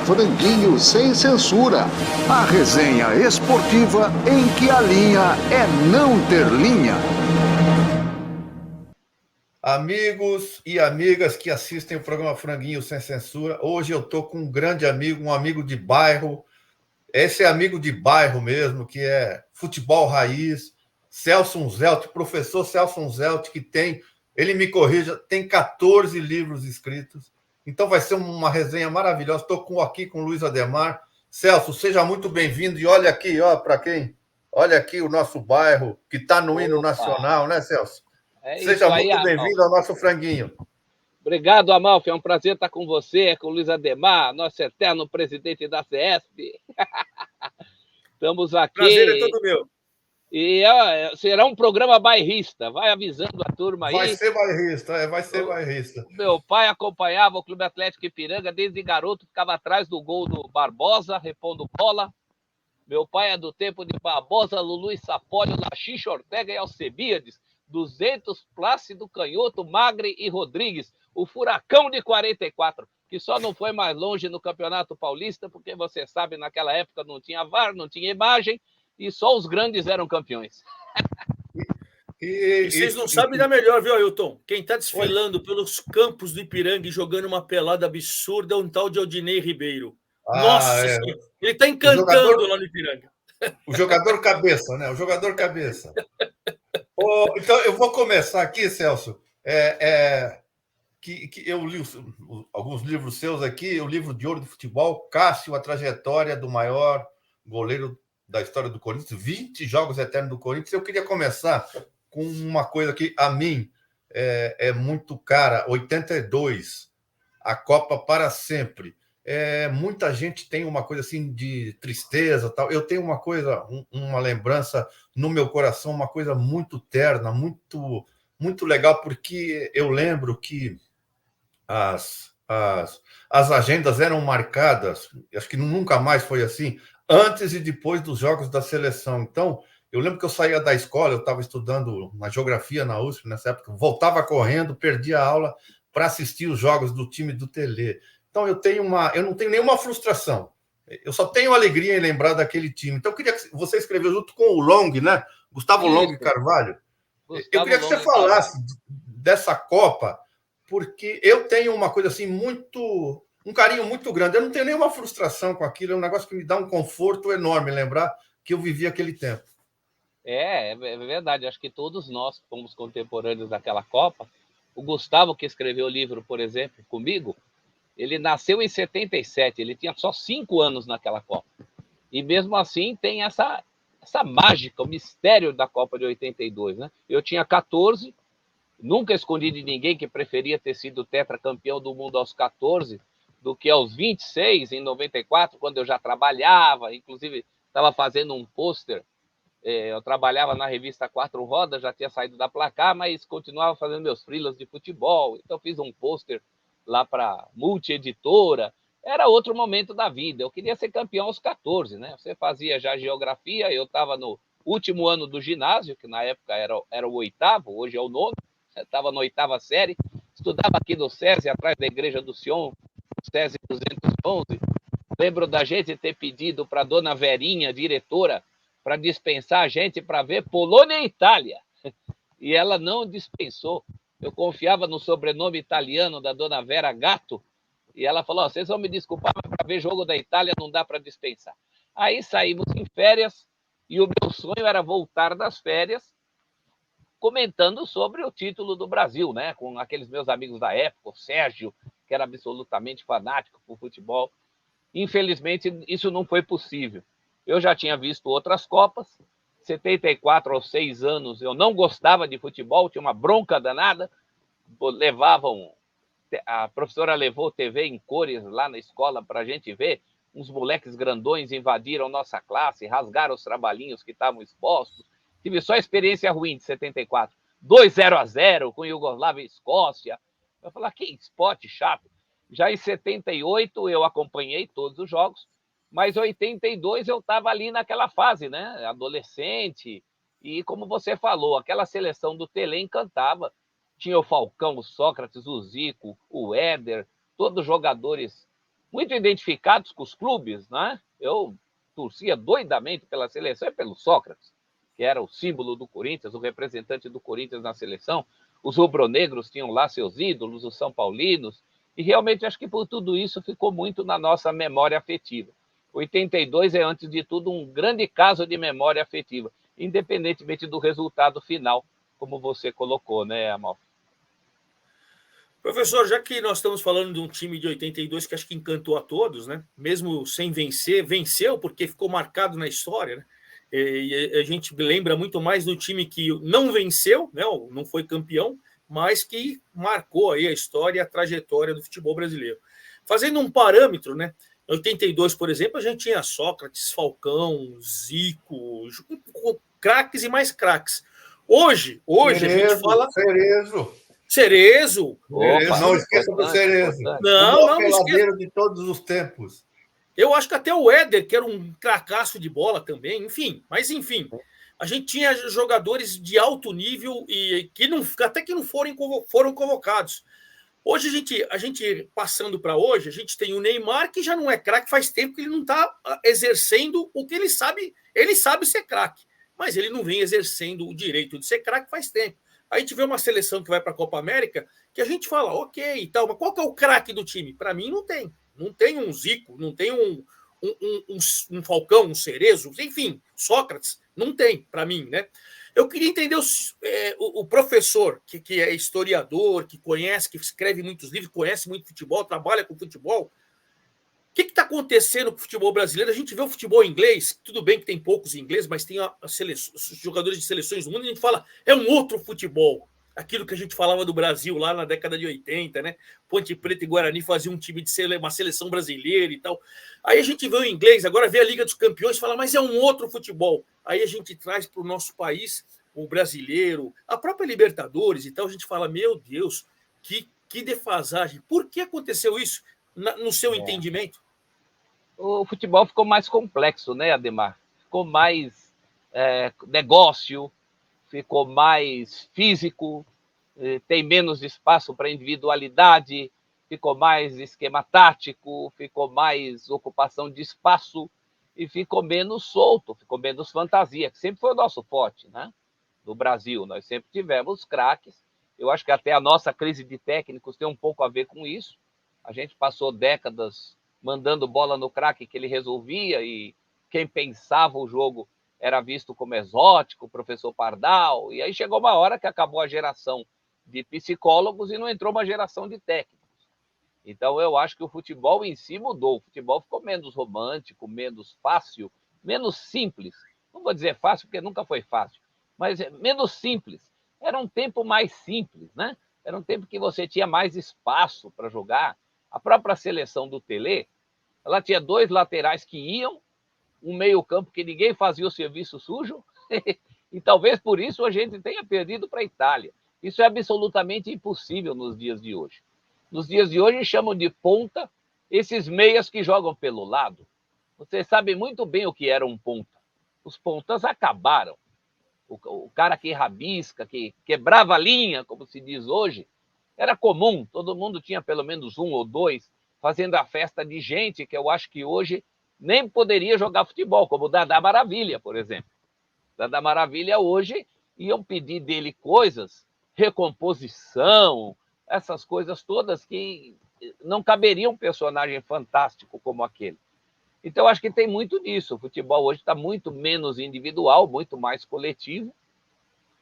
Franguinho Sem Censura, a resenha esportiva em que a linha é não ter linha. Amigos e amigas que assistem o programa Franguinho Sem Censura, hoje eu estou com um grande amigo, um amigo de bairro, esse é amigo de bairro mesmo, que é futebol raiz, Celso Unzelt, professor Celso Unzelt, que tem, ele me corrija, tem 14 livros escritos, então vai ser uma resenha maravilhosa. Estou aqui com o Luiz Ademar. Celso, seja muito bem-vindo, e olha aqui, ó, para quem? Olha aqui o nosso bairro, que está no hino nacional, né, Celso? Seja muito bem-vindo ao nosso Franguinho. Obrigado, Amalfi. É um prazer estar com você, com o Luiz Ademar, nosso eterno presidente da CESP. Estamos aqui. Prazer é todo meu. E será um programa bairrista. Vai avisando a turma aí. Vai ser bairrista. Meu pai acompanhava o Clube Atlético Ipiranga desde garoto, ficava atrás do gol do Barbosa, repondo bola. Meu pai é do tempo de Barbosa, Lulu e Sapólio, Lachicha, Ortega e Alcebiades. 200, Plácido, Canhoto, Magre e Rodrigues. O Furacão de 44, que só não foi mais longe no Campeonato Paulista, porque você sabe, naquela época não tinha VAR, não tinha imagem, e só os grandes eram campeões. E vocês não sabem da melhor, viu, Ailton? Quem está desfilando pelos campos do Ipiranga e jogando uma pelada absurda é um tal de Aldinei Ribeiro. Nossa, ele está encantando lá no Ipiranga. O jogador cabeça, né? O jogador cabeça. Então, eu vou começar aqui, Celso. Que eu li alguns livros seus aqui, o livro de ouro do futebol, Cássio, a trajetória do maior goleiro da história do Corinthians, 20 jogos eternos do Corinthians. Eu queria começar com uma coisa que, a mim, é muito cara, 82, a Copa para sempre. Muita gente tem uma coisa assim de tristeza, tal. Eu tenho uma coisa, uma lembrança no meu coração, uma coisa muito terna, muito, muito legal, porque eu lembro que as agendas eram marcadas, acho que nunca mais foi assim, antes e depois dos jogos da seleção. Então, eu lembro que eu saía da escola, eu estava estudando na geografia na USP nessa época, voltava correndo, perdia a aula para assistir os jogos do time do Tele. Então, eu não tenho nenhuma frustração. Eu só tenho alegria em lembrar daquele time. Então, eu queria que você escreveu junto com o Long, né? Gustavo Long Carvalho. Eu queria que você falasse dessa Copa, porque eu tenho uma coisa assim um carinho muito grande. Eu não tenho nenhuma frustração com aquilo, é um negócio que me dá um conforto enorme lembrar que eu vivi aquele tempo. É verdade. Acho que todos nós fomos contemporâneos daquela Copa. O Gustavo, que escreveu o livro, por exemplo, comigo, ele nasceu em 77, ele tinha só 5 anos naquela Copa. E mesmo assim tem essa mágica, o mistério da Copa de 82, né? Eu tinha 14, nunca escondi de ninguém que preferia ter sido tetracampeão do mundo aos 14 do que aos 26, em 94, quando eu já trabalhava, inclusive estava fazendo um pôster. Eu trabalhava na revista Quatro Rodas, já tinha saído da Placar, mas continuava fazendo meus freelas de futebol. Então fiz um pôster lá para Multieditora. Era outro momento da vida. Eu queria ser campeão aos 14, né? Você fazia já geografia, eu estava no último ano do ginásio, que na época era o 8º, hoje é o 9º. Estava na 8ª série, estudava aqui no SESI, atrás da Igreja do Sion, SESI 211. Lembro da gente ter pedido para a dona Verinha, diretora, para dispensar a gente para ver Polônia e Itália. E ela não dispensou. Eu confiava no sobrenome italiano da dona Vera Gatto, e ela falou: vocês vão me desculpar, mas para ver jogo da Itália não dá para dispensar. Aí saímos em férias, e o meu sonho era voltar das férias comentando sobre o título do Brasil, né? Com aqueles meus amigos da época, o Sérgio, que era absolutamente fanático por futebol. Infelizmente, isso não foi possível. Eu já tinha visto outras Copas. 74 aos 6 anos, eu não gostava de futebol, tinha uma bronca danada. A professora levou TV em cores lá na escola para a gente ver. Uns moleques grandões invadiram nossa classe, rasgaram os trabalhinhos que estavam expostos. Tive só experiência ruim de 74. 2-0 com Iugoslávia e Escócia. Eu falei: que esporte chato. Já em 78 eu acompanhei todos os jogos, mas em 82 eu estava ali naquela fase, né? Adolescente. E como você falou, aquela seleção do Tele encantava. Tinha o Falcão, o Sócrates, o Zico, o Éder, todos jogadores muito identificados com os clubes, né? Eu torcia doidamente pela seleção e pelo Sócrates, que era o símbolo do Corinthians, o representante do Corinthians na seleção. Os rubro-negros tinham lá seus ídolos, os são paulinos, e realmente acho que por tudo isso ficou muito na nossa memória afetiva. 82 é, antes de tudo, um grande caso de memória afetiva, independentemente do resultado final, como você colocou, né, Amalfi? Professor, já que nós estamos falando de um time de 82 que acho que encantou a todos, né? Mesmo sem vencer, venceu porque ficou marcado na história, né? E a gente lembra muito mais do time que não venceu, né? Não foi campeão, mas que marcou aí a história e a trajetória do futebol brasileiro. Fazendo um parâmetro, né? Em 82, por exemplo, a gente tinha Sócrates, Falcão, Zico, craques e mais craques. Hoje Cerezo, a gente fala... Cerezo. Opa, não esqueça do Cerezo. Não, o não peladeiro de todos os tempos. Eu acho que até o Éder, que era um cracaço de bola também, enfim. A gente tinha jogadores de alto nível e que não, até que não foram convocados. Hoje, a gente passando para hoje, a gente tem o Neymar, que já não é craque, faz tempo que ele não está exercendo o que ele sabe. Ele sabe ser craque, mas ele não vem exercendo o direito de ser craque faz tempo. A gente vê uma seleção que vai para a Copa América que a gente fala, ok e tal, mas qual que é o craque do time? Para mim, não tem. Não tem um Zico, não tem um Falcão, um Cerezo, enfim, Sócrates, não tem, para mim, né? Eu queria entender o professor, que é historiador, que conhece, que escreve muitos livros, conhece muito futebol, trabalha com futebol. O que está acontecendo com o futebol brasileiro? A gente vê o futebol inglês, tudo bem que tem poucos ingleses, mas tem os jogadores de seleções do mundo, a gente fala, é um outro futebol. Aquilo que a gente falava do Brasil lá na década de 80, né? Ponte Preta e Guarani faziam um time de uma seleção brasileira e tal. Aí a gente vê o inglês, agora vê a Liga dos Campeões e fala, mas é um outro futebol. Aí a gente traz para o nosso país o brasileiro, a própria Libertadores e tal, a gente fala, meu Deus, que defasagem. Por que aconteceu isso, no seu entendimento? O futebol ficou mais complexo, né, Ademar? Ficou mais negócio, ficou mais físico, tem menos espaço para individualidade, ficou mais esquema tático, ficou mais ocupação de espaço e ficou menos solto, ficou menos fantasia, que sempre foi o nosso forte, né? No Brasil, nós sempre tivemos craques. Eu acho que até a nossa crise de técnicos tem um pouco a ver com isso. A gente passou décadas mandando bola no craque que ele resolvia e quem pensava o jogo era visto como exótico, o professor Pardal, e aí chegou uma hora que acabou a geração de psicólogos e não entrou uma geração de técnicos. Então eu acho que o futebol em si mudou, o futebol ficou menos romântico, menos fácil, menos simples. Não vou dizer fácil, porque nunca foi fácil, mas menos simples. Era um tempo mais simples, né? Era um tempo que você tinha mais espaço para jogar. A própria seleção do Pelé, ela tinha 2 laterais que iam, um meio-campo que ninguém fazia o serviço sujo, e talvez por isso a gente tenha perdido para a Itália. Isso é absolutamente impossível nos dias de hoje. Nos dias de hoje chamam de ponta esses meias que jogam pelo lado. Vocês sabem muito bem o que era um ponta. Os pontas acabaram. O cara que rabisca, que quebrava a linha, como se diz hoje, era comum. Todo mundo tinha pelo menos 1 ou 2 fazendo a festa de gente que eu acho que hoje nem poderia jogar futebol, como o Dadá Maravilha, por exemplo. Dadá Maravilha hoje iam pedir dele coisas, recomposição, essas coisas todas que não caberiam um personagem fantástico como aquele. Então, acho que tem muito disso. O futebol hoje está muito menos individual, muito mais coletivo.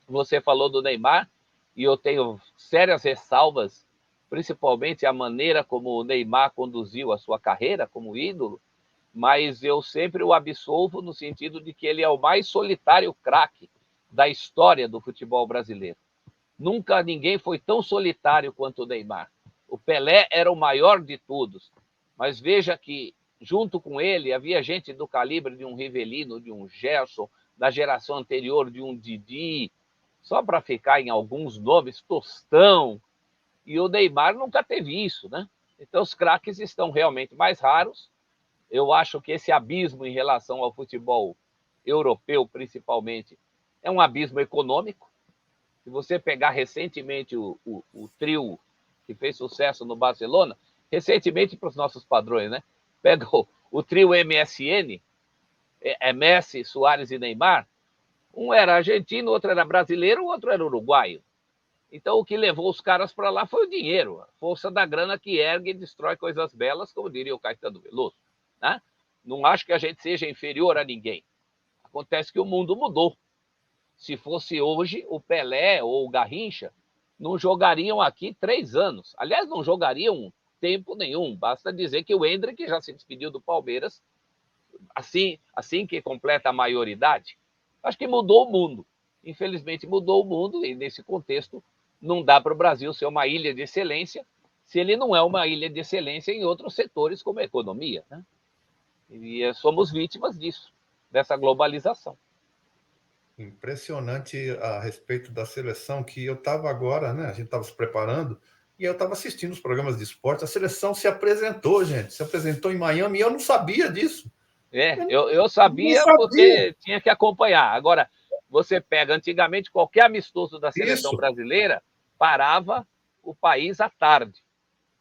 Você falou do Neymar, e eu tenho sérias ressalvas, principalmente a maneira como o Neymar conduziu a sua carreira como ídolo, mas eu sempre o absolvo no sentido de que ele é o mais solitário craque da história do futebol brasileiro. Nunca ninguém foi tão solitário quanto o Neymar. O Pelé era o maior de todos, mas veja que, junto com ele, havia gente do calibre de um Rivelino, de um Gerson, da geração anterior de um Didi, só para ficar em alguns nomes, Tostão, e o Neymar nunca teve isso, né? Então os craques estão realmente mais raros. Eu acho que esse abismo em relação ao futebol europeu, principalmente, é um abismo econômico. Se você pegar recentemente o trio que fez sucesso no Barcelona, recentemente para os nossos padrões, né? Pega o trio MSN, Messi, Suárez e Neymar, um era argentino, outro era brasileiro, o outro era uruguaio. Então, o que levou os caras para lá foi o dinheiro, a força da grana que ergue e destrói coisas belas, como diria o Caetano Veloso. Né? Não acho que a gente seja inferior a ninguém. Acontece que o mundo mudou. Se fosse hoje, o Pelé ou o Garrincha não jogariam aqui 3 anos. Aliás, não jogariam tempo nenhum. Basta dizer que o Endrick já se despediu do Palmeiras assim que completa a maioridade. Acho que mudou o mundo. Infelizmente, mudou o mundo e, nesse contexto, não dá para o Brasil ser uma ilha de excelência se ele não é uma ilha de excelência em outros setores, como a economia. Né? E somos vítimas disso, dessa globalização. Impressionante a respeito da seleção, que eu estava agora, né? A gente estava se preparando e eu estava assistindo os programas de esporte. A seleção se apresentou, gente, se apresentou em Miami e eu não sabia disso. Eu sabia porque tinha que acompanhar. Agora, você pega, antigamente, qualquer amistoso da seleção brasileira parava o país à tarde.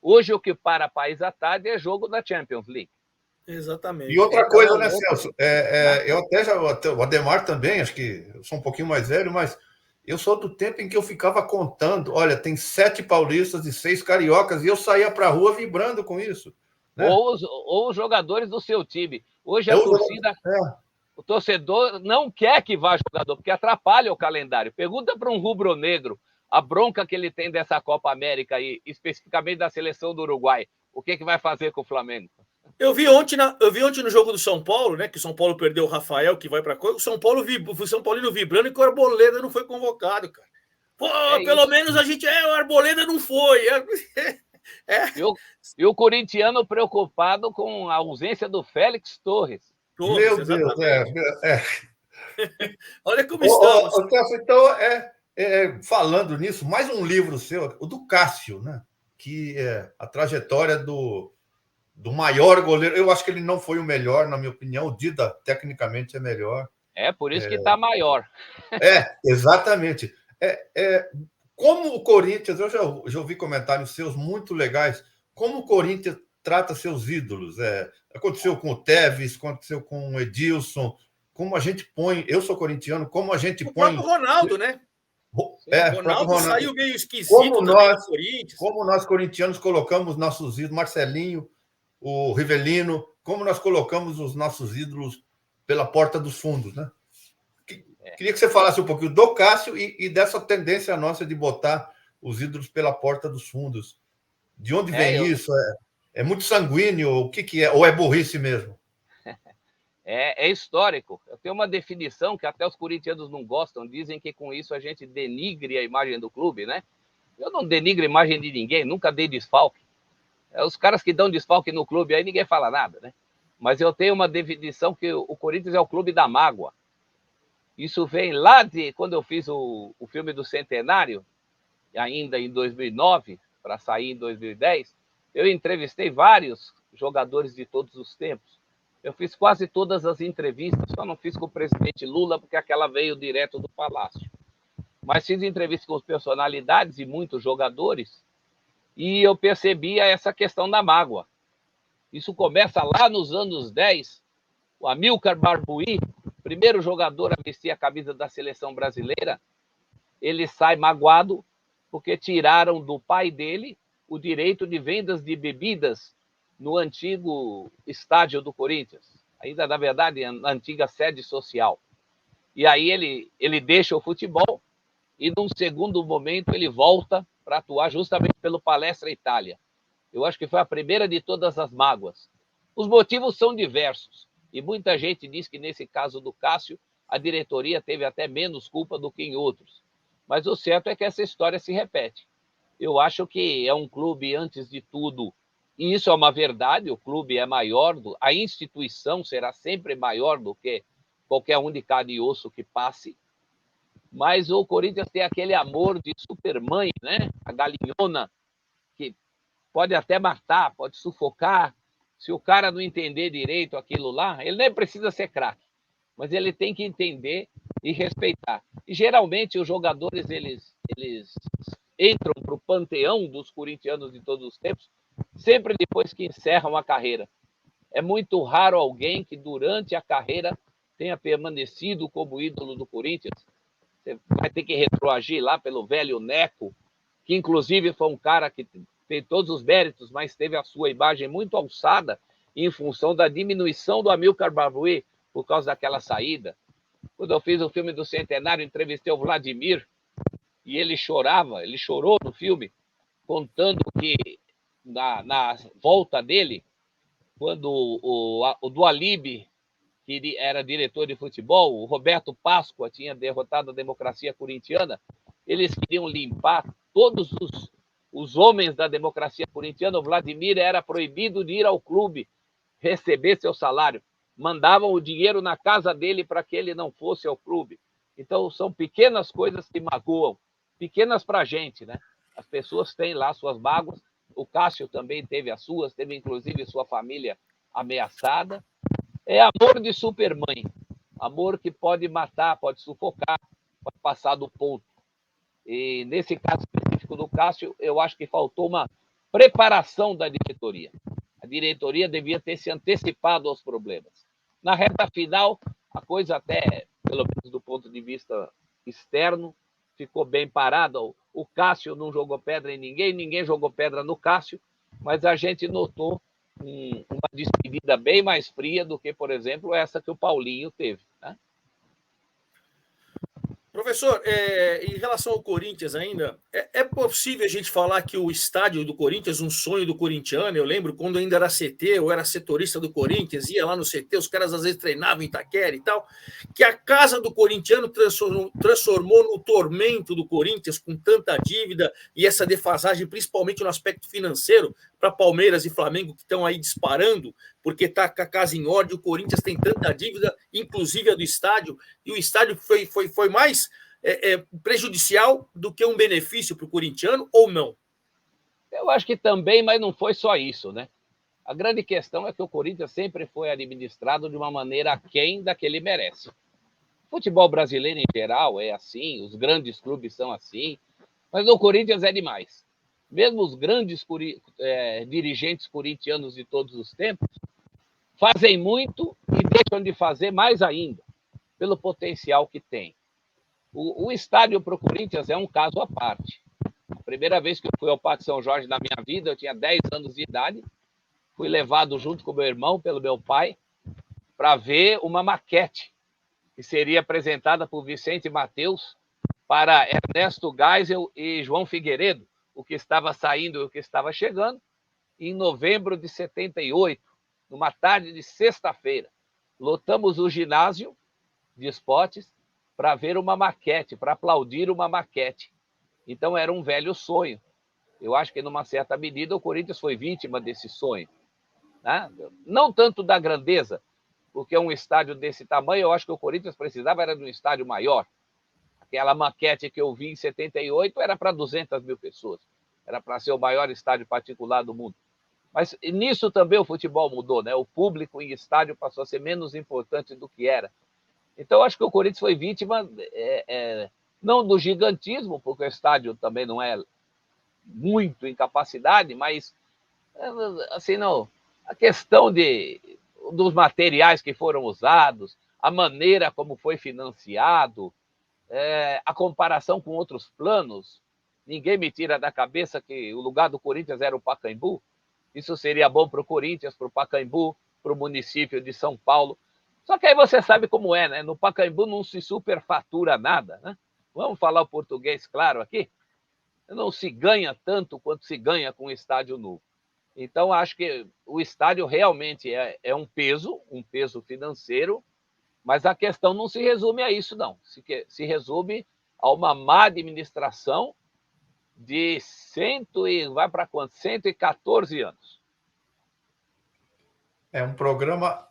Hoje, o que para o país à tarde é jogo da Champions League. Exatamente. E outra coisa, né, Celso? Eu o Ademar também, acho que eu sou um pouquinho mais velho, mas eu sou do tempo em que eu ficava contando, olha, tem 7 paulistas e 6 cariocas, e eu saía para a rua vibrando com isso. Né? Ou os jogadores do seu time. Hoje a torcida... O torcedor não quer que vá jogador, porque atrapalha o calendário. Pergunta para um rubro-negro a bronca que ele tem dessa Copa América e especificamente da seleção do Uruguai. O que vai fazer com o Flamengo? Eu vi ontem no jogo do São Paulo, né? Que o São Paulo perdeu o Rafael, que vai para coisa. O São Paulino vibrando e que o Arboleda não foi convocado, cara. Pô, pelo menos a gente. O Arboleda não foi. E o corintiano preocupado com a ausência do Félix Torres. Meu Deus, Olha como estamos. Então, falando nisso, mais um livro seu, o do Cássio, né? Que é a trajetória do maior goleiro. Eu acho que ele não foi o melhor, na minha opinião. O Dida, tecnicamente, é melhor. Por isso que está maior. Exatamente. Como o Corinthians, eu já ouvi comentários seus muito legais, como o Corinthians trata seus ídolos. Aconteceu com o Tevez, aconteceu com o Edilson, como a gente põe, eu sou corintiano, como a gente põe... O próprio Ronaldo, né? Ronaldo saiu meio esquisito como nós corintianos colocamos nossos ídolos, Marcelinho, o Rivelino, como nós colocamos os nossos ídolos pela porta dos fundos, né? Queria que você falasse um pouquinho do Cássio e dessa tendência nossa de botar os ídolos pela porta dos fundos. De onde vem isso? É muito sanguíneo? O que é? Ou é burrice mesmo? É histórico. Eu tenho uma definição que até os corintianos não gostam. Dizem que com isso a gente denigre a imagem do clube, né? Eu não denigro a imagem de ninguém, nunca dei desfalque. Os caras que dão desfalque no clube, aí ninguém fala nada, né? Mas eu tenho uma definição que o Corinthians é o clube da mágoa. Isso vem lá de quando eu fiz o filme do Centenário, ainda em 2009, para sair em 2010. Eu entrevistei vários jogadores de todos os tempos. Eu fiz quase todas as entrevistas, só não fiz com o presidente Lula, porque aquela veio direto do Palácio. Mas fiz entrevistas com as personalidades e muitos jogadores, e eu percebia essa questão da mágoa. Isso começa lá nos anos 10, o Amílcar Barbuí, primeiro jogador a vestir a camisa da seleção brasileira, ele sai magoado porque tiraram do pai dele o direito de vendas de bebidas no antigo estádio do Corinthians, ainda, na verdade, na antiga sede social. E aí ele deixa o futebol e, num segundo momento, ele volta para atuar justamente pelo Palestra Itália. Eu acho que foi a primeira de todas as mágoas. Os motivos são diversos, e muita gente diz que, nesse caso do Cássio, a diretoria teve até menos culpa do que em outros. Mas o certo é que essa história se repete. Eu acho que é um clube, antes de tudo, e isso é uma verdade, o clube é maior, a instituição será sempre maior do que qualquer um de carne e osso que passe, mas o Corinthians tem aquele amor de supermãe, né? A galinhona, que pode até matar, pode sufocar. Se o cara não entender direito aquilo lá, ele nem precisa ser craque, mas ele tem que entender e respeitar. E geralmente os jogadores eles entram para o panteão dos corintianos de todos os tempos sempre depois que encerram a carreira. É muito raro alguém que durante a carreira tenha permanecido como ídolo do Corinthians. Você vai ter que retroagir lá pelo velho Neco, que inclusive foi um cara que fez todos os méritos, mas teve a sua imagem muito alçada em função da diminuição do Amilcar Barbouri por causa daquela saída. Quando eu fiz o filme do Centenário, entrevistei o Vladimir e ele chorava, ele chorou no filme, contando que na volta dele, quando o Dualib, que era diretor de futebol, o Roberto Páscoa tinha derrotado a democracia corintiana, eles queriam limpar todos os homens da democracia corintiana. O Vladimir era proibido de ir ao clube receber seu salário. Mandavam o dinheiro na casa dele para que ele não fosse ao clube. Então, são pequenas coisas que magoam, pequenas para a gente, né? As pessoas têm lá suas mágoas. O Cássio também teve as suas, teve inclusive sua família ameaçada. É amor de supermãe, amor que pode matar, pode sufocar, pode passar do ponto. E nesse caso específico do Cássio, eu acho que faltou uma preparação da diretoria. A diretoria devia ter se antecipado aos problemas. Na reta final, a coisa até, pelo menos do ponto de vista externo, ficou bem parada. O Cássio não jogou pedra em ninguém, ninguém jogou pedra no Cássio, mas a gente notou uma despedida bem mais fria do que, por exemplo, essa que o Paulinho teve, né? Professor, em relação ao Corinthians ainda, é possível a gente falar que o estádio do Corinthians, um sonho do corintiano? Eu lembro quando ainda era CT, eu era setorista do Corinthians, ia lá no CT, os caras às vezes treinavam em Itaquera e tal, que a casa do corintiano transformou no tormento do Corinthians com tanta dívida e essa defasagem, principalmente no aspecto financeiro, para Palmeiras e Flamengo que estão aí disparando, porque está com a casa em ordem, o Corinthians tem tanta dívida, inclusive a do estádio, e o estádio foi mais prejudicial do que um benefício para o corintiano, ou não? Eu acho que também, mas não foi só isso, né? A grande questão é que o Corinthians sempre foi administrado de uma maneira aquém da que ele merece. O futebol brasileiro, em geral, é assim, os grandes clubes são assim, mas o Corinthians é demais. Mesmo os grandes dirigentes corintianos de todos os tempos fazem muito e deixam de fazer mais ainda, pelo potencial que tem. O estádio para o Corinthians é um caso à parte. A primeira vez que eu fui ao Parque São Jorge na minha vida, eu tinha 10 anos de idade, fui levado junto com meu irmão, pelo meu pai, para ver uma maquete que seria apresentada por Vicente Mateus para Ernesto Geisel e João Figueiredo, o que estava saindo e o que estava chegando, em novembro de 78, numa tarde de sexta-feira. Lotamos o ginásio de esportes para ver uma maquete, para aplaudir uma maquete. Então, era um velho sonho. Eu acho que, numa certa medida, o Corinthians foi vítima desse sonho, né? Não tanto da grandeza, porque um estádio desse tamanho, eu acho que o Corinthians precisava era de um estádio maior. Aquela maquete que eu vi em 78 era para 200 mil pessoas. Era para ser o maior estádio particular do mundo. Mas nisso também o futebol mudou, né? O público em estádio passou a ser menos importante do que era. Então, eu acho que o Corinthians foi vítima, não do gigantismo, porque o estádio também não é muito em capacidade, mas, assim, não, a questão dos materiais que foram usados, a maneira como foi financiado, a comparação com outros planos. Ninguém me tira da cabeça que o lugar do Corinthians era o Pacaembu. Isso seria bom para o Corinthians, para o Pacaembu, para o município de São Paulo. Só que aí você sabe como é, né? No Pacaembu não se superfatura nada, né? Vamos falar o português claro aqui? Não se ganha tanto quanto se ganha com o estádio novo. Então, acho que o estádio realmente é um peso financeiro, mas a questão não se resume a isso, não. Se resume a uma má administração de vai para quanto? 114 anos. É um programa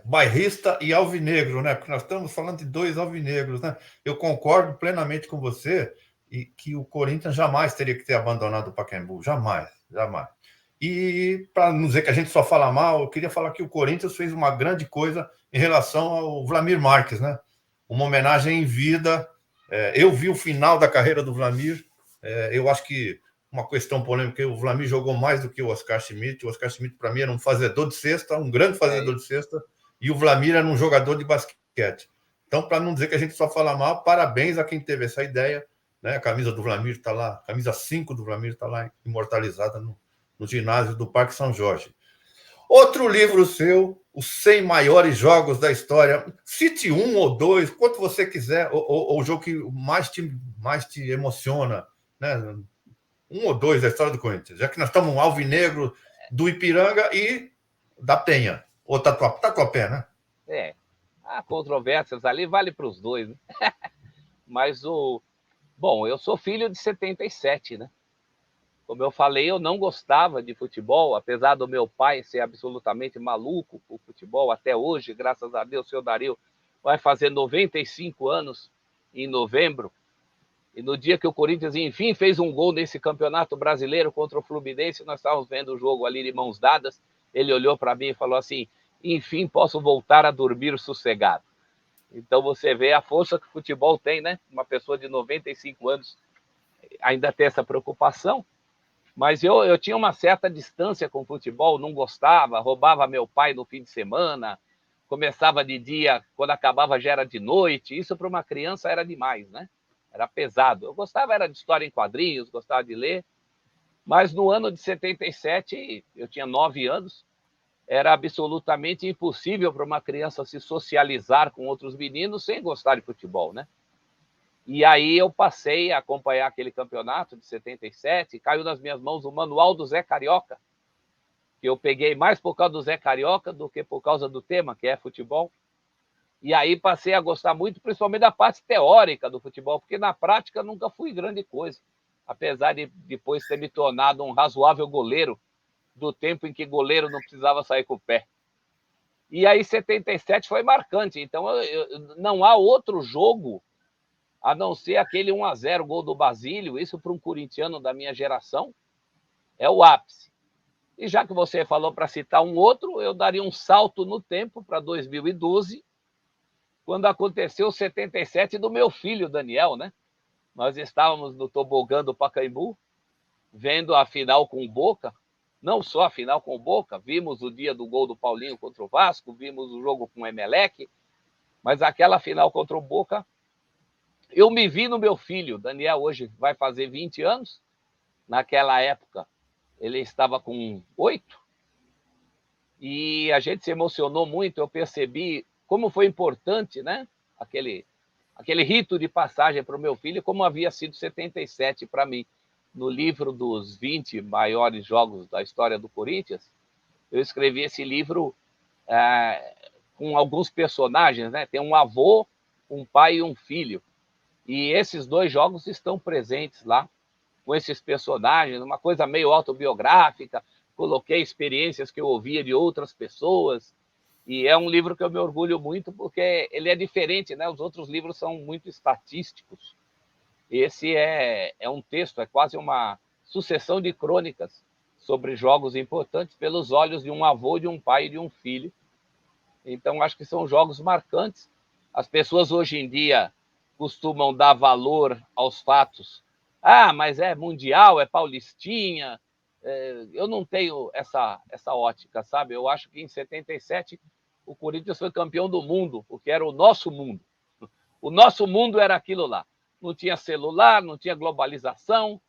bairrista e alvinegro, né? Porque nós estamos falando de dois alvinegros, né? Eu concordo plenamente com você e que o Corinthians jamais teria que ter abandonado o Pacaembu. Jamais, jamais. E, para não dizer que a gente só fala mal, eu queria falar que o Corinthians fez uma grande coisa em relação ao Wlamir Marques, né? Uma homenagem em vida. Eu vi o final da carreira do Wlamir. Eu acho que uma questão polêmica, o Vlamir jogou mais do que o Oscar Schmidt. O Oscar Schmidt, para mim, era um fazedor de cesta, um grande fazedor de cesta, e o Vlamir era um jogador de basquete. Então, para não dizer que a gente só fala mal, parabéns a quem teve essa ideia, né? A camisa do Vlamir está lá, a camisa 5 do Vlamir está lá, imortalizada no ginásio do Parque São Jorge. Outro livro seu, Os 100 Maiores Jogos da História. Cite um ou dois, quanto você quiser, ou o jogo que mais te emociona, né? Um ou dois da história do Corinthians, já que nós estamos um alvinegro do Ipiranga e da Penha, ou Tatuapé, né? Há controvérsias ali, vale para os dois, né? Mas bom, eu sou filho de 77, né? Como eu falei, eu não gostava de futebol, apesar do meu pai ser absolutamente maluco por futebol até hoje, graças a Deus, o seu Dario vai fazer 95 anos em novembro. E no dia que o Corinthians, enfim, fez um gol nesse campeonato brasileiro contra o Fluminense, nós estávamos vendo o jogo ali de mãos dadas, ele olhou para mim e falou assim, enfim, posso voltar a dormir sossegado. Então você vê a força que o futebol tem, né? Uma pessoa de 95 anos ainda tem essa preocupação. Mas eu tinha uma certa distância com o futebol, não gostava, roubava meu pai no fim de semana, começava de dia, quando acabava já era de noite. Isso para uma criança era demais, né? Era pesado. Eu gostava era de história em quadrinhos, gostava de ler. Mas no ano de 77, eu tinha 9 anos, era absolutamente impossível para uma criança se socializar com outros meninos sem gostar de futebol, né? E aí eu passei a acompanhar aquele campeonato de 77, caiu nas minhas mãos o manual do Zé Carioca, que eu peguei mais por causa do Zé Carioca do que por causa do tema, que é futebol. E aí passei a gostar muito, principalmente da parte teórica do futebol, porque na prática nunca fui grande coisa, apesar de depois ter me tornado um razoável goleiro, do tempo em que goleiro não precisava sair com o pé. E aí 77 foi marcante, então não há outro jogo a não ser aquele 1-0, gol do Basílio, isso para um corintiano da minha geração, é o ápice. E já que você falou para citar um outro, eu daria um salto no tempo para 2012, quando aconteceu o 77 do meu filho, Daniel, né? Nós estávamos no tobogã do Pacaembu, vendo a final com o Boca, não só a final com o Boca, vimos o dia do gol do Paulinho contra o Vasco, vimos o jogo com o Emelec, mas aquela final contra o Boca, eu me vi no meu filho. Daniel hoje vai fazer 20 anos. Naquela época, ele estava com 8. E a gente se emocionou muito. Eu percebi como foi importante, né? Aquele rito de passagem para o meu filho, como havia sido 77 para mim. No livro dos 20 maiores jogos da história do Corinthians, eu escrevi esse livro com alguns personagens, né? Tem um avô, um pai e um filho. E esses 2 jogos estão presentes lá, com esses personagens, uma coisa meio autobiográfica. Coloquei experiências que eu ouvia de outras pessoas. E é um livro que eu me orgulho muito, porque ele é diferente, né? Os outros livros são muito estatísticos. Esse é um texto, é quase uma sucessão de crônicas sobre jogos importantes pelos olhos de um avô, de um pai e de um filho. Então, acho que são jogos marcantes. As pessoas hoje em dia costumam dar valor aos fatos. Mas é mundial, é paulistinha. Eu não tenho essa ótica, sabe? Eu acho que em 77 o Corinthians foi campeão do mundo, porque era o nosso mundo. O nosso mundo era aquilo lá. Não tinha celular, não tinha globalização.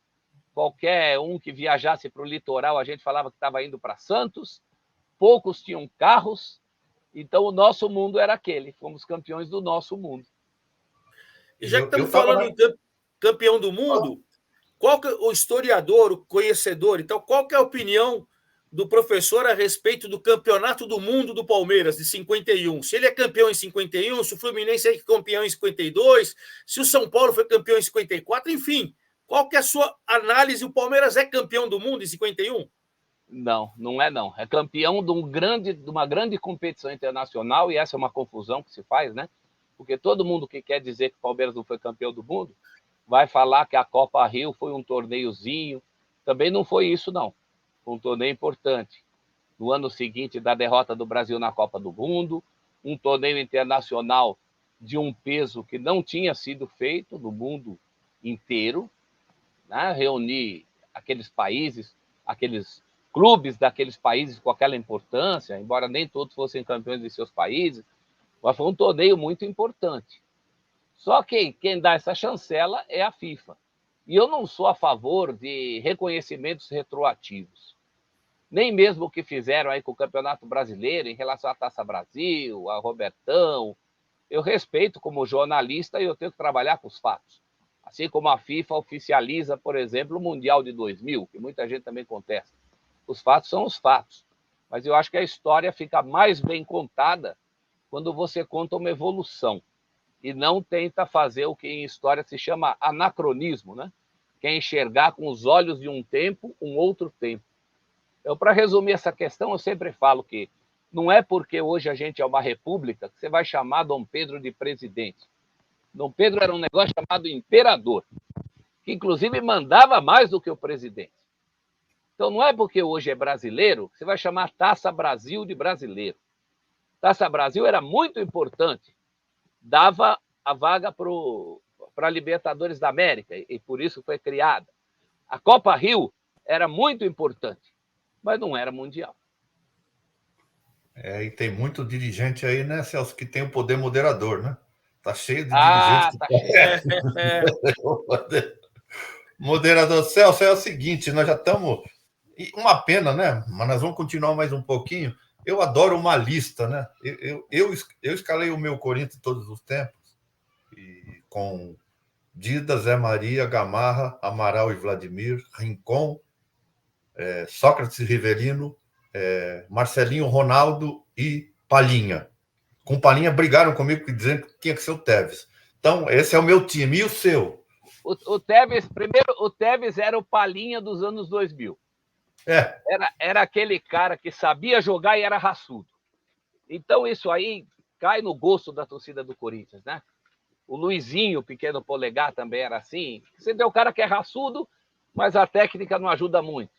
Qualquer um que viajasse para o litoral, a gente falava que estava indo para Santos. Poucos tinham carros. Então, o nosso mundo era aquele. Fomos campeões do nosso mundo. E já que estamos falando em campeão do mundo, qual que é o historiador, o conhecedor, então, qual que é a opinião do professor a respeito do campeonato do mundo do Palmeiras, de 51? Se ele é campeão em 51, se o Fluminense é campeão em 52, se o São Paulo foi campeão em 54, enfim. Qual que é a sua análise? O Palmeiras é campeão do mundo em 51? Não, não é não. É campeão de uma grande competição internacional, e essa é uma confusão que se faz, né? Porque todo mundo que quer dizer que o Palmeiras não foi campeão do mundo vai falar que a Copa Rio foi um torneiozinho. Também não foi isso, não. Foi um torneio importante. No ano seguinte da derrota do Brasil na Copa do Mundo, um torneio internacional de um peso que não tinha sido feito no mundo inteiro, né? Reunir aqueles países, aqueles clubes daqueles países com aquela importância, embora nem todos fossem campeões de seus países, mas foi um torneio muito importante. Só que quem dá essa chancela é a FIFA. E eu não sou a favor de reconhecimentos retroativos. Nem mesmo o que fizeram aí com o Campeonato Brasileiro em relação à Taça Brasil, a Robertão. Eu respeito como jornalista e eu tenho que trabalhar com os fatos. Assim como a FIFA oficializa, por exemplo, o Mundial de 2000, que muita gente também contesta. Os fatos são os fatos. Mas eu acho que a história fica mais bem contada quando você conta uma evolução e não tenta fazer o que em história se chama anacronismo, né? Que é enxergar com os olhos de um tempo um outro tempo. Para resumir essa questão, eu sempre falo que não é porque hoje a gente é uma república que você vai chamar Dom Pedro de presidente. Dom Pedro era um negócio chamado imperador, que inclusive mandava mais do que o presidente. Então não é porque hoje é brasileiro que você vai chamar Taça Brasil de brasileiro. Taça Brasil era muito importante, dava a vaga para a Libertadores da América, e por isso foi criada. A Copa Rio era muito importante, mas não era mundial. E tem muito dirigente aí, né, Celso, que tem o poder moderador, né? Tá cheio de dirigentes. Tá cheio. Moderador Celso, é o seguinte, nós já estamos... Uma pena, né? Mas nós vamos continuar mais um pouquinho. Eu adoro uma lista, né? Eu escalei o meu Corinthians todos os tempos, e com Dida, Zé Maria, Gamarra, Amaral e Vladimir, Rincon, Sócrates e Rivelino, Marcelinho, Ronaldo e Palhinha. Com Palhinha brigaram comigo dizendo que tinha que ser o Tevez. Então, esse é o meu time. E o seu? O Tevez, primeiro, o Tevez era o Palhinha dos anos 2000. Era aquele cara que sabia jogar e era raçudo. Então, isso aí cai no gosto da torcida do Corinthians, né? O Luizinho, o pequeno polegar, também era assim. Você tem o cara que é raçudo, mas a técnica não ajuda muito.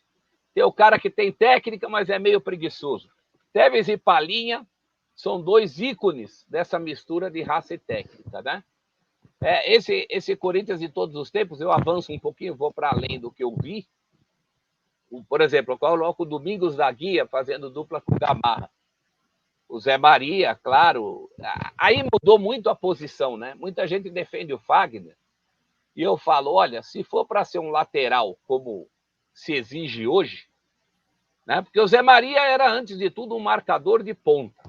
Tem o cara que tem técnica, mas é meio preguiçoso. Tevez e Palhinha são dois ícones dessa mistura de raça e técnica, né? Esse Corinthians de todos os tempos, eu avanço um pouquinho, vou para além do que eu vi. Por exemplo, eu coloco o Domingos da Guia fazendo dupla com o Gamarra. O Zé Maria, claro. Aí mudou muito a posição, né? Muita gente defende o Fagner. E eu falo, olha, se for para ser um lateral como se exige hoje, né? Porque o Zé Maria era, antes de tudo, um marcador de ponta.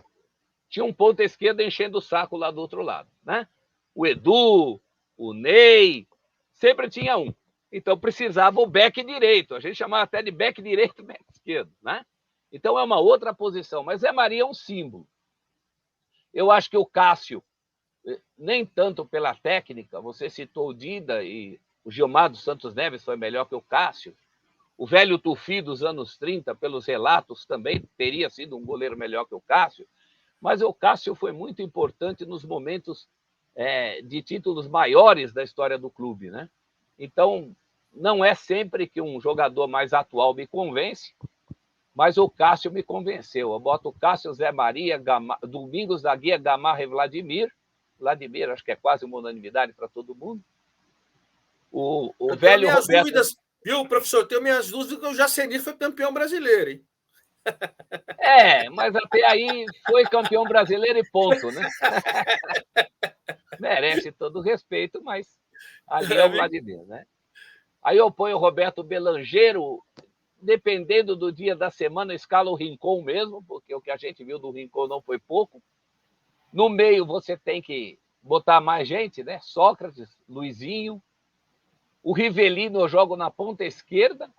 Tinha um ponta esquerda enchendo o saco lá do outro lado, né? O Edu, o Ney, sempre tinha um. Então precisava o back direito. A gente chamava até de back direito e back esquerdo, né? Então é uma outra posição. Mas Zé Maria é um símbolo. Eu acho que o Cássio, nem tanto pela técnica, você citou o Dida e o Gilmar dos Santos Neves foi melhor que o Cássio. O velho Tufi dos anos 30, pelos relatos, também teria sido um goleiro melhor que o Cássio. Mas o Cássio foi muito importante nos momentos de títulos maiores da história do clube, né? Então, não é sempre que um jogador mais atual me convence, mas o Cássio me convenceu. Eu boto o Cássio, Zé Maria, Domingos da Guia, Gamarra e Vladimir. Vladimir, acho que é quase uma unanimidade para todo mundo. O velho Roberto... dúvidas, viu, professor? Eu tenho minhas dúvidas que o Jacenir foi campeão brasileiro, hein? Mas até aí foi campeão brasileiro e ponto, né? Merece todo o respeito, mas ali é o Vladimir, né? Aí eu ponho o Roberto Belangeiro, dependendo do dia da semana, escala o Rincon mesmo, porque o que a gente viu do Rincon não foi pouco. No meio você tem que botar mais gente, né? Sócrates, Luizinho. O Rivelino eu jogo na ponta esquerda.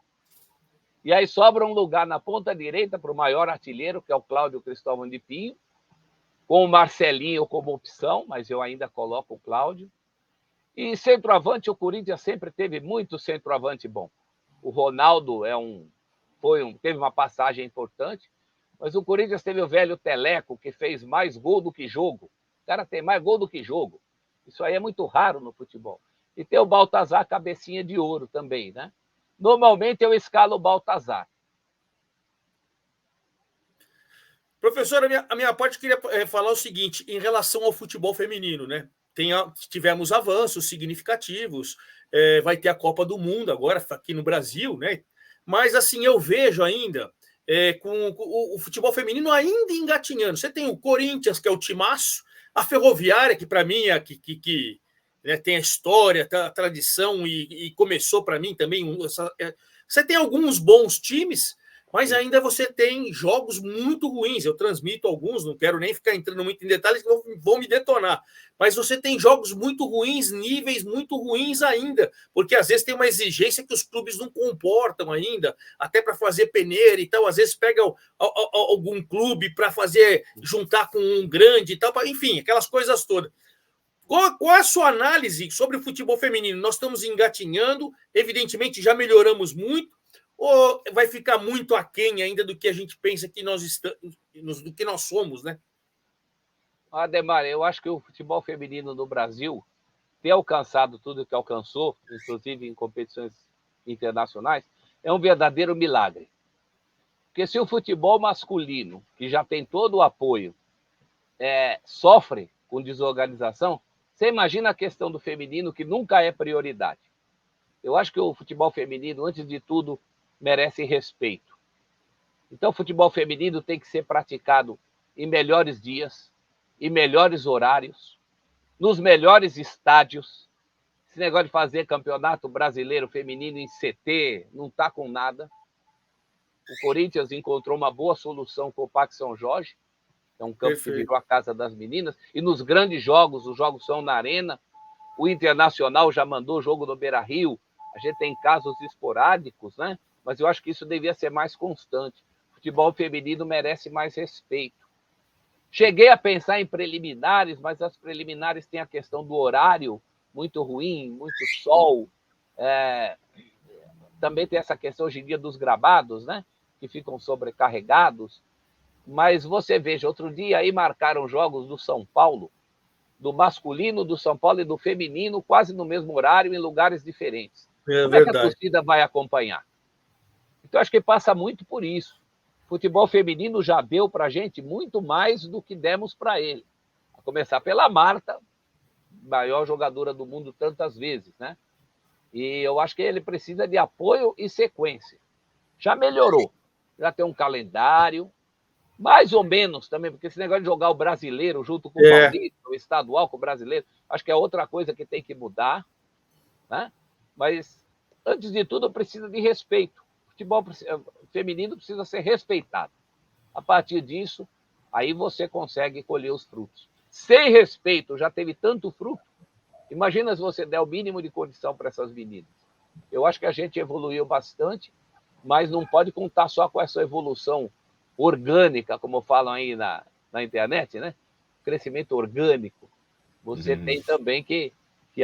E aí sobra um lugar na ponta direita para o maior artilheiro, que é o Cláudio Cristóvão de Pinho, com o Marcelinho como opção, mas eu ainda coloco o Cláudio. E centroavante, o Corinthians sempre teve muito centroavante bom. O Ronaldo teve uma passagem importante, mas o Corinthians teve o velho Teleco, que fez mais gol do que jogo. O cara tem mais gol do que jogo. Isso aí é muito raro no futebol. E tem o Baltazar, cabecinha de ouro também, né? Normalmente eu escalo o Baltazar. Professor, a minha parte queria falar o seguinte, em relação ao futebol feminino, né? tivemos avanços significativos, vai ter a Copa do Mundo agora aqui no Brasil, né? Mas assim, eu vejo ainda com o futebol feminino ainda engatinhando. Você tem o Corinthians, que é o timaço, a Ferroviária, que para mim é que né, tem a história, a tradição e começou para mim também. Você tem alguns bons times, mas ainda você tem jogos muito ruins. Eu transmito alguns, não quero nem ficar entrando muito em detalhes, que vão me detonar. Mas você tem jogos muito ruins, níveis muito ruins ainda, porque às vezes tem uma exigência que os clubes não comportam ainda, até para fazer peneira e tal. Às vezes pega algum clube para juntar com um grande e tal, enfim, aquelas coisas todas. Qual é a sua análise sobre o futebol feminino? Nós estamos engatinhando, evidentemente já melhoramos muito, ou vai ficar muito aquém ainda do que a gente pensa que do que nós somos, né? Ademar, eu acho que o futebol feminino no Brasil ter alcançado tudo que alcançou, inclusive em competições internacionais, é um verdadeiro milagre. Porque se o futebol masculino, que já tem todo o apoio, sofre com desorganização, você imagina a questão do feminino, que nunca é prioridade. Eu acho que o futebol feminino, antes de tudo, merece respeito. Então, o futebol feminino tem que ser praticado em melhores dias, em melhores horários, nos melhores estádios. Esse negócio de fazer campeonato brasileiro feminino em CT não está com nada. O Corinthians encontrou uma boa solução com o Parque São Jorge, é um campo que virou a casa das meninas, e nos grandes jogos, os jogos são na Arena. O Internacional já mandou jogo no Beira-Rio. A gente tem casos esporádicos, né? Mas eu acho que isso devia ser mais constante. O futebol feminino merece mais respeito. Cheguei a pensar em preliminares, mas as preliminares têm a questão do horário muito ruim, muito sol. Também tem essa questão hoje em dia dos gramados, né? Que ficam sobrecarregados. Mas você veja, outro dia aí marcaram jogos do São Paulo, do masculino, do São Paulo e do feminino, quase no mesmo horário, em lugares diferentes. Como é que a torcida vai acompanhar? Então, acho que passa muito por isso. O futebol feminino já deu para a gente muito mais do que demos para ele. A começar pela Marta, maior jogadora do mundo tantas vezes, né? E eu acho que ele precisa de apoio e sequência. Já melhorou. Já tem um calendário, mais ou menos também, porque esse negócio de jogar o brasileiro junto com o paulista, o estadual com o brasileiro, acho que é outra coisa que tem que mudar, né? Mas, antes de tudo, precisa de respeito. O futebol feminino precisa ser respeitado. A partir disso, aí você consegue colher os frutos. Sem respeito, já teve tanto fruto. Imagina se você der o mínimo de condição para essas meninas. Eu acho que a gente evoluiu bastante, mas não pode contar só com essa evolução orgânica, como falam aí na internet, né? Crescimento orgânico. Você tem também que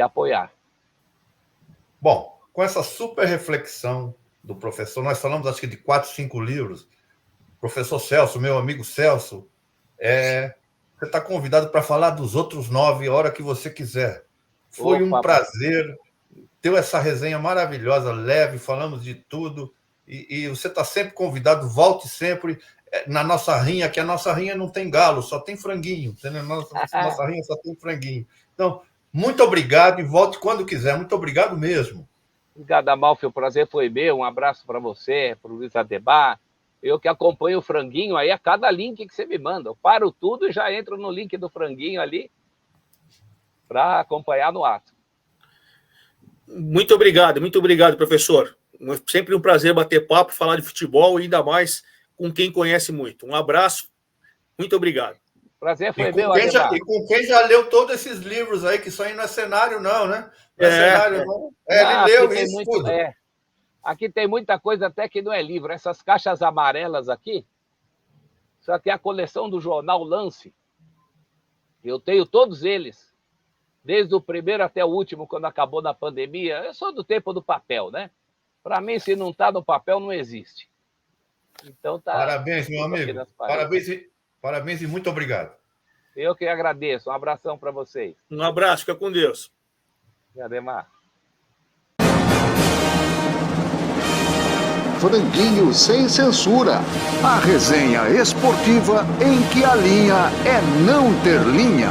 apoiar. Bom, com essa super reflexão do professor, nós falamos acho que de 4, 5 livros. Professor Celso, meu amigo Celso, você está convidado para falar dos outros 9 a hora que você quiser. Foi um prazer. Deu essa resenha maravilhosa, leve, falamos de tudo. E você está sempre convidado, volte sempre. Na nossa rinha, que a nossa rinha não tem galo, só tem franguinho. Entendeu? Nossa rinha só tem franguinho. Então, muito obrigado e volte quando quiser. Muito obrigado mesmo. Obrigado, Amalfi. O prazer foi meu. Um abraço para você, para o Luiz Ademar. Eu que acompanho o franguinho aí, a cada link que você me manda. Eu paro tudo e já entro no link do franguinho ali para acompanhar no ato. Muito obrigado, professor. Sempre um prazer bater papo, falar de futebol e ainda mais com quem conhece muito. Um abraço, muito obrigado. Prazer foi meu, E com quem já leu todos esses livros aí, que isso aí não é cenário, não, né? Não é cenário, não. Ele leu isso tudo. Aqui tem muita coisa até que não é livro. Essas caixas amarelas aqui, isso aqui é a coleção do jornal Lance. Eu tenho todos eles, desde o primeiro até o último, quando acabou na pandemia. Eu sou do tempo do papel, né? Para mim, se não está no papel, não existe. Então tá. Parabéns, meu amigo. Parabéns e muito obrigado. Eu que agradeço. Um abração para vocês. Um abraço, fica com Deus. Ademar. Franguinho sem censura. A resenha esportiva em que a linha é não ter linha.